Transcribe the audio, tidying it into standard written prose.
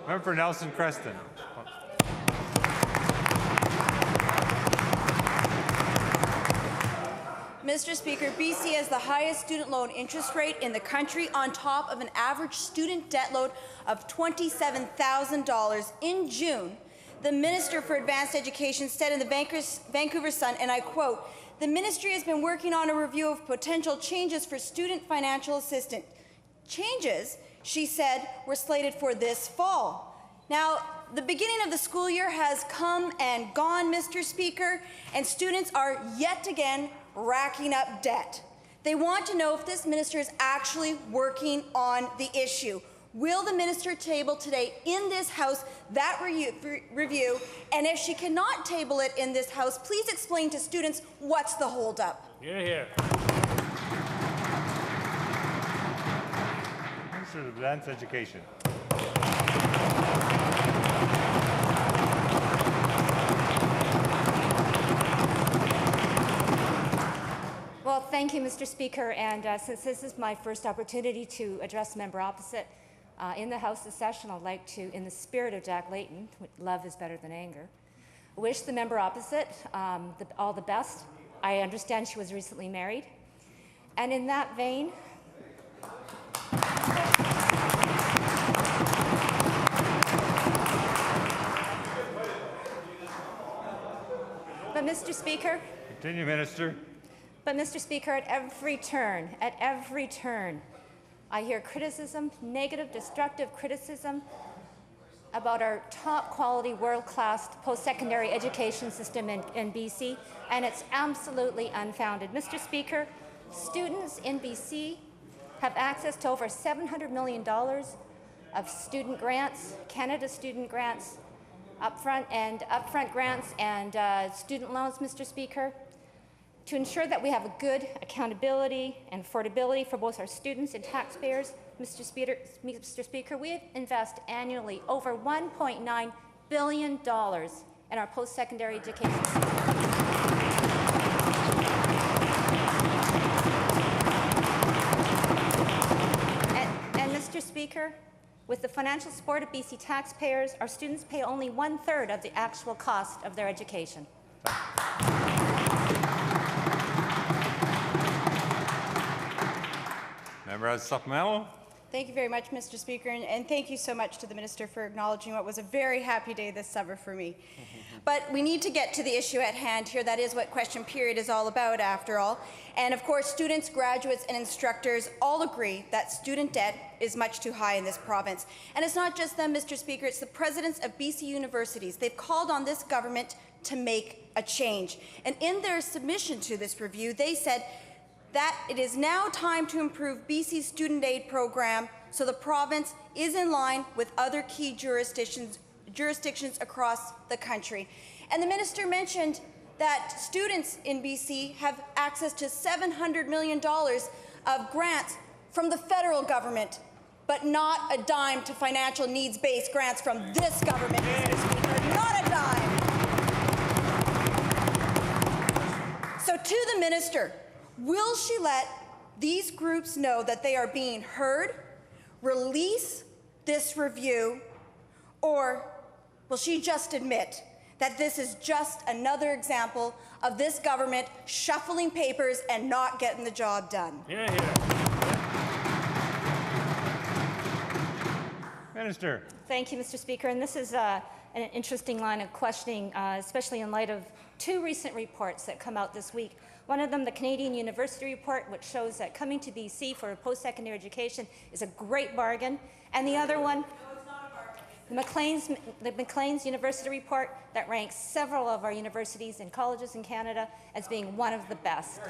Member for Nelson Creston. Mr. Speaker, BC has the highest student loan interest rate in the country, on top of an average student debt load of $27,000. In June, the Minister for Advanced Education said in the Vancouver Sun, and I quote, "The ministry has been working on a review of potential changes for student financial assistance. Changes," she said, "were slated for this fall." Now, the beginning of the school year has come and gone, Mr. Speaker, and students are yet again racking up debt. They want to know if this minister is actually working on the issue. Will the minister table today in this House that review? And if she cannot table it in this House, please explain to students what's the holdup. Hear, hear. Minister of Advanced Education. Well, thank you, Mr. Speaker. And since this is my first opportunity to address the member opposite in the House this session, I'd like to, in the spirit of Jack Layton, love is better than anger, wish the member opposite all the best. I understand she was recently married. And in that vein, but Mr. Speaker, Continue, Minister. But, Mr. Speaker, at every turn, I hear criticism, negative, destructive criticism about our top-quality, world-class post-secondary education system in BC, and it's absolutely unfounded. Mr. Speaker, students in BC have access to over $700 million of student grants, Canada student grants, upfront grants and student loans, Mr. Speaker. To ensure that we have a good accountability and affordability for both our students and taxpayers, Mr. Speaker, we invest annually over $1.9 billion in our post-secondary education system. And Mr. Speaker, with the financial support of BC taxpayers, our students pay only 1/3 of the actual cost of their education. Member has supplemental. Thank you very much, Mr. Speaker, and thank you so much to the Minister for acknowledging what was a very happy day this summer for me. But we need to get to the issue at hand here. That is what question period is all about, after all. And of course, students, graduates, and instructors all agree that student debt is much too high in this province. And it's not just them, Mr. Speaker, it's the presidents of BC universities. They've called on this government to make a change. And in their submission to this review, they said that it is now time to improve BC's student aid program so the province is in line with other key jurisdictions across the country. And the minister mentioned that students in BC have access to $700 million of grants from the federal government, but not a dime to financial needs-based grants from this government, Mr. Speaker, not a dime. So to the minister, will she let these groups know that they are being heard, release this review, or will she just admit that this is just another example of this government shuffling papers and not getting the job done? Hear, hear. Minister. Thank you, Mr. Speaker. And this is an interesting line of questioning, especially in light of two recent reports that come out this week. One of them, the Canadian University Report, which shows that coming to BC for post-secondary education is a great bargain. And the other one, the Maclean's University Report, that ranks several of our universities and colleges in Canada as being one of the best.